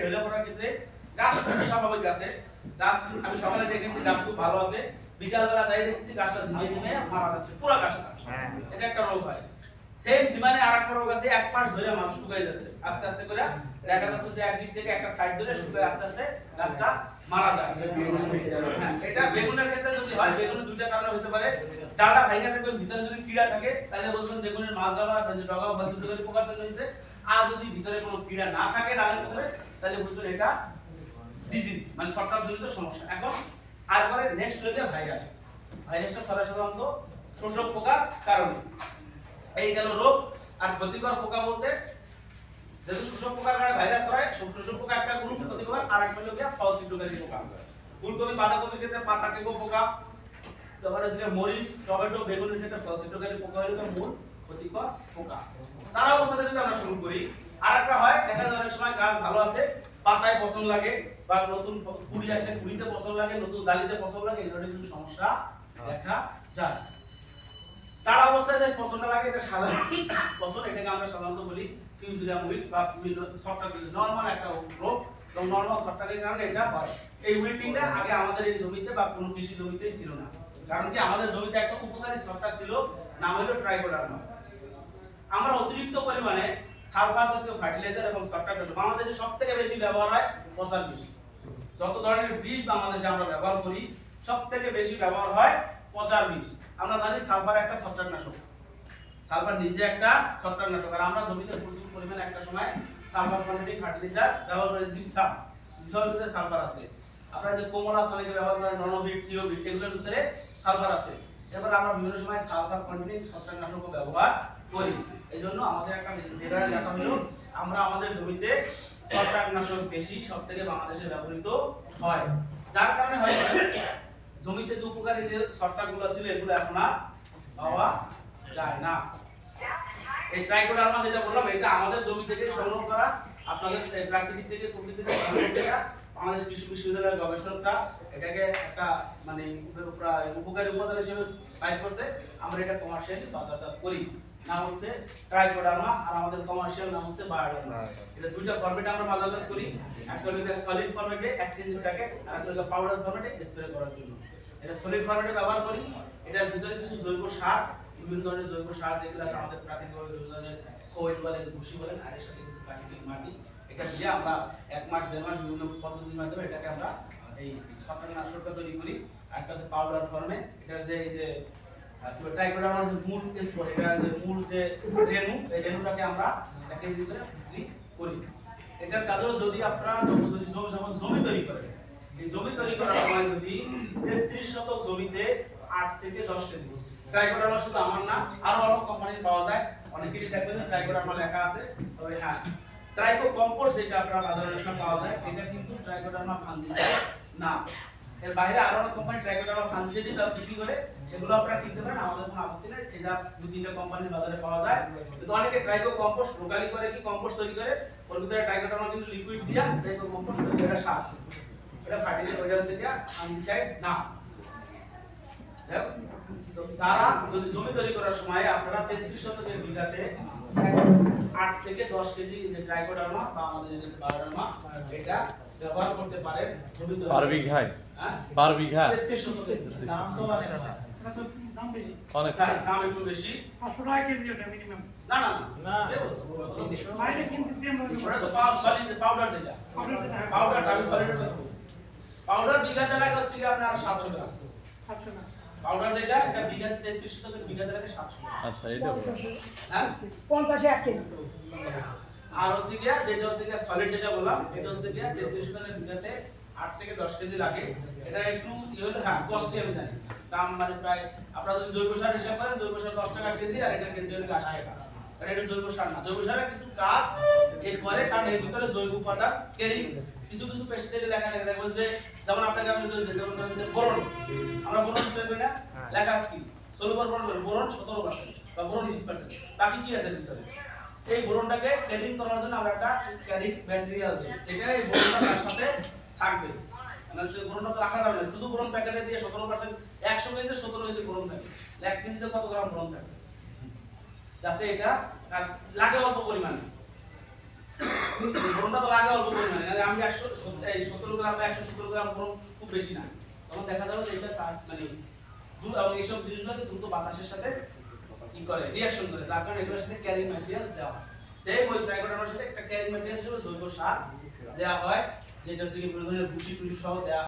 ঢেলে পড়ার ক্ষেত্রে গাছ স্বাভাবিক আছে, গাছ আমি সকালে দেখেছি গাছ খুব ভালো আছে, বিকালবেলা যাই দেখেছি গাছটা ঝিমিয়ে ঝিমিয়ে মারা যাচ্ছে পুরো গাছটা। এটা একটা রোগ হয়। সেম ঝিমানে আরেকটা রোগ আছে, এক মাস ধরে মানুষ শুকাই যাচ্ছে, আস্তে আস্তে করে দেখা যাচ্ছে যে একদিক থেকে একটা সাইড ধরে শুকায় আস্তে আস্তে গাছটা মারা যায়। হ্যাঁ, এটা বেগুনের ক্ষেত্রে যদি হয়, বেগুনের দুইটা কারণে হতে পারে। ডালটা ভাঙা থাকবে, ভিতরে যদি কীড়া থাকে তাহলে বুঝবেন বেগুনের মাঝরা বা ডগা বা ছিদ্রকারী পোকার জন্য হয়েছে। আর যদি ভিতরে কোনো কীড়া না থাকে ডালের ভিতরে তাহলে বুঝবেন এটা ডিজিজ, মানে শর্টকাট জনিত সমস্যা। এখন তারপরে নেক্সট হলো ভাইরাস। ভাইরাসটা সাধারণত শোষক পোকার কারণে। এই গেল রোগ। আর ক্ষতিকর পোকা বলতে যেহেতু শোষক পোকার কারণে ভাইরাস হয়, শোষক পোকা একটা গ্রুপ, ক্ষতিকর আরেকটা হলো ফল ছিদ্রকারী পোকা। ফুলকপি বাঁধাকপির ক্ষেত্রে পাতা কেঁকো পোকা, তারপরে হচ্ছে মরিচ, টমেটো, বেগুনের ক্ষেত্রে ফল ছিদ্রকারী পোকা হলো মূল ক্ষতিকর পোকা। চারা অবস্থা থেকে যদি আমরা শুরু করি, আরেকটা হয় দেখা যায় অনেক সময় গাছ ভালো আছে, পাতায় পচন লাগে বা নতুন কুড়ি আসলে কুড়িতে পচন লাগে, নতুন জালিতে পচন লাগে, এই ধরনের কিছু সমস্যা দেখা যায়। চারা অবস্থায় যে পচনটা লাগে এটা সাধারণ পচন, এটাকে আমরা সাধারণত বলি ফিউজুরিয়াম উইল্ট বা ছত্রাক নরমাল একটা রোগ, এবং নরমাল ছত্রাকের কারণে এটা হয়। এই উইল্টিংটা আগে আমাদের এই জমিতে বা কোনো কৃষি জমিতেই ছিল না, কারণ কি আমাদের জমিতে একটা উপকারী ছত্রাক ছিল, নাম হলো ট্রাইকোডার্মা। আমরা অতিরিক্ত পরিমাণে সালফার জাতীয় ফার্টিলাইজার এবং ছত্রাকনাশক বাংলাদেশে সবথেকে বেশি ব্যবহার হয় পচার বিষ। যত ধরনের বীজ বাংলাদেশে আমরা ব্যবহার করি সবথেকে বেশি ব্যবহার হয় পচার বিষ। আমরা জানি সালফার একটা ছত্রাকনাশক, সালফার নিজে একটা ছত্রাকনাশক, আর আমরা জমিতে প্রচুর পরিমাণে একটা সময় সালফার কন্টেন্ট ফার্টিলাইজার ব্যবহার করি। জিপসাম, জিপসামের ভিতরে সালফার আছে। আপনারা যে কোমোরা সলিকে ব্যবহার করেন ননোভিট, থিওভিট, এগুলোর ভিতরে সালফার আছে। এবার আমরা বিভিন্ন সময় সালফার কন্টেন্ট ছত্রাকনাশকও ব্যবহার করি। এইজন্য আমাদের একটা যেটা লেখা হলো আমরা আমাদের জমিতে ছত্রাকনাশক বেশি সবথেকে বাংলাদেশে ব্যবহৃত হয়, যার কারণে হয় জমিতে যে উপকারী যে ছত্রাকগুলো ছিল এগুলো এখন আর পাওয়া যায় না। এই ট্রাইকোডার্মা যেটা বললাম এটা আমাদের জমি থেকে সংগ্রহ করা, আপনাদের প্রাকৃতিক থেকে প্রকৃতি থেকে সংগ্রহ করা। বাংলাদেশ কৃষি বিশ্ববিদ্যালয়ের গবেষকরা এটাকে একটা মানে উপকারী উপাদান হিসেবে বাইর করছে। আমরা এটা কমার্শিয়ালি বাজারজাত করি, নাম হচ্ছে ট্রাইকোডার্মা, আর আমাদের কমার্শিয়াল নাম হচ্ছে বায়োডার্মা। এটা দুইটা ফরম্যাটে আমরা বাজারজাত করি, একটা হলো সলিড ফরম্যাটে 1 কেজি প্যাকেট, আর একটা হলো পাউডার ফরম্যাটে স্প্রে করার জন্য। এটা সলিড ফরম্যাটে ব্যবহার করি। এটার ভিতরে কিছু জৈব সার, বিভিন্ন ধরনের জৈব সার যেগুলো আছে আমাদের প্রাকৃতিকভাবে বিভিন্ন ধরনের খৈল বলেন, ভুসি বলেন, আর এর সাথে কিছু প্রাকৃতিক মাটি, এটা দিয়ে আমরা 1 মাস 1.5 মাস বিভিন্ন পদ্ধতির মাধ্যমে এটাকে আমরা এই ছত্রাকনাশকটা তৈরি করি। আর একটা হচ্ছে পাউডার ফর্মে, এটা যে এই যে ট্রাইকোডার্মার যে মূল স্পোর, এটা যে মূল যে রেণু, এই রেণুটাকে আমরা 1 কেজি করে বিক্রি করি। এটার কাজও যদি আপনারা যখন জমি তৈরি করেন, এই জমি তৈরি করার সময় যদি 33 শতক জমিতে 8 থেকে 10 কেজি ট্রাইকোডার্মা, শুধু আমার না আরো অনেক কোম্পানির পাওয়া যায়, অনেকেরই দেখবেন যে ট্রাইকোডার্মা লেখা আছে। তবে হ্যাঁ, ট্রাইকো কম্পোস্ট যেটা আপনারা বাজারে পাওয়া যায় এটা কিন্তু ট্রাইকোডার্মা ফাঙ্গিসাইড না। এর বাইরে আরো অনেক কোম্পানি ট্রাইকোডার্মা ফাঙ্গিসাইড তাও বিক্রি করে, সেগুলো আপনারা কিনতে পারেন, আমাদের কোনো আপত্তি নেই। এটা 2-3টা কোম্পানির বাজারে পাওয়া যায়। কিন্তু অনেকে ট্রাইকো কম্পোস্ট লোকালি করে, কি কম্পোস্ট তৈরি করে ওর ভিতরে ট্রাইকোডার্মা কিন্তু লিকুইড দিয়া ট্রাইকো কম্পোস্ট তৈরি করে, সার, এটা ফার্টিলাইজার, ওইটা হচ্ছে ফাঙ্গিসাইড না। তো যারা যদি জমি তৈরি করার সময় আপনারা 33 শতকের বিঘাতে 8 থেকে 10 কেজি যে ট্রাইকোডার্মা বা আমাদের যেটা বায়োডার্মা এটা ব্যবহার করতে পারেন জমি তৈরি পার বিঘায়। হ্যাঁ, পার বিঘা 33 শতকের দাম তো অনেক দাম বেশি, অনেক, দাম একটু বেশি। 500 টাকা কেজি ওটা মিনিমাম। না না না, বাইরে কিনতেছি আমরা, ওটা তো সলিড পাউডার যেটা, পাউডারটা আমি সলিডের কথা বলছি। পাউডার বিঘাতে লাগে হচ্ছে কি আপনার 700 টাকা। 700 না, পাউডার যেটা এটা বিঘা 33 শতকের বিঘাতে লাগে 700 টাকা। আচ্ছা এটা বলো। হ্যাঁ 50 1 কেজি। আর হচ্ছে গিয়া যেটা হচ্ছে গিয়া সলিড যেটা বললাম এটা হচ্ছে গিয়া 33 শতকের বিঘাতে 8 থেকে 10 কেজি লাগে। এটা একটু কি হলো, হ্যাঁ কস্টলি আমি জানি, দাম মানে প্রায় আপনারা যদি জৈব সার হিসাব করেন জৈব সার 10 টাকা কেজি, আর এটা কেজি হলো 80 টাকা। আর এটা জৈব সার না, জৈব সারে কিছু কাজ এর পরে, কারণ এর ভিতরে জৈব উপাদান ক্যারি কিছু কিছু পেস্টিসাইডে লেখা থাকে, দেখবেন যে যেমন আপনাকে আমি যেমন ধরেন যে বোরন, আমরা বোরন স্প্রে করি না, লেখা আছে কি সলুবল বোরন 17% বা বোরন 20%, বাকি কি আছে ভিতরে। এই বোরনটাকে ক্যারিং করার জন্য আমরা একটা ক্যারিং ম্যাটেরিয়াল দিই, সেটা এই বোরনটা তার সাথে থাকবে। মানে সেই বোরনটা তো রাখা যাবে না, শুধু বোরন প্যাকেটে দিয়ে 17%, 100 কেজি 17 কেজি বোরন থাকে, 1 কেজিতে কত গ্রাম বোরন থাকে, যাতে এটা লাগে অল্প পরিমাণে। বোরনটা তো লাগে অল্প পরিমাণে, মানে আমি 117 গ্রাম বা 170 গ্রাম বোরন খুব বেশি না, তখন দেখা যাবে যে এটা মানে দুধ এবং এইসব জিনিসগুলোকে দ্রুত বাতাসের সাথে কি করে, রিঅ্যাকশন করে, যার কারণে এগুলোর সাথে ক্যারিং ম্যাটেরিয়াল দেওয়া হয়। সেম ওই ট্রাইকোডার্মার সাথে একটা ক্যারিং ম্যাটেরিয়াল হিসেবে জৈব সার দেওয়া হয়, যেটা হচ্ছে কি বিভিন্ন ধরনের ভুসি টুসি সহ দেওয়া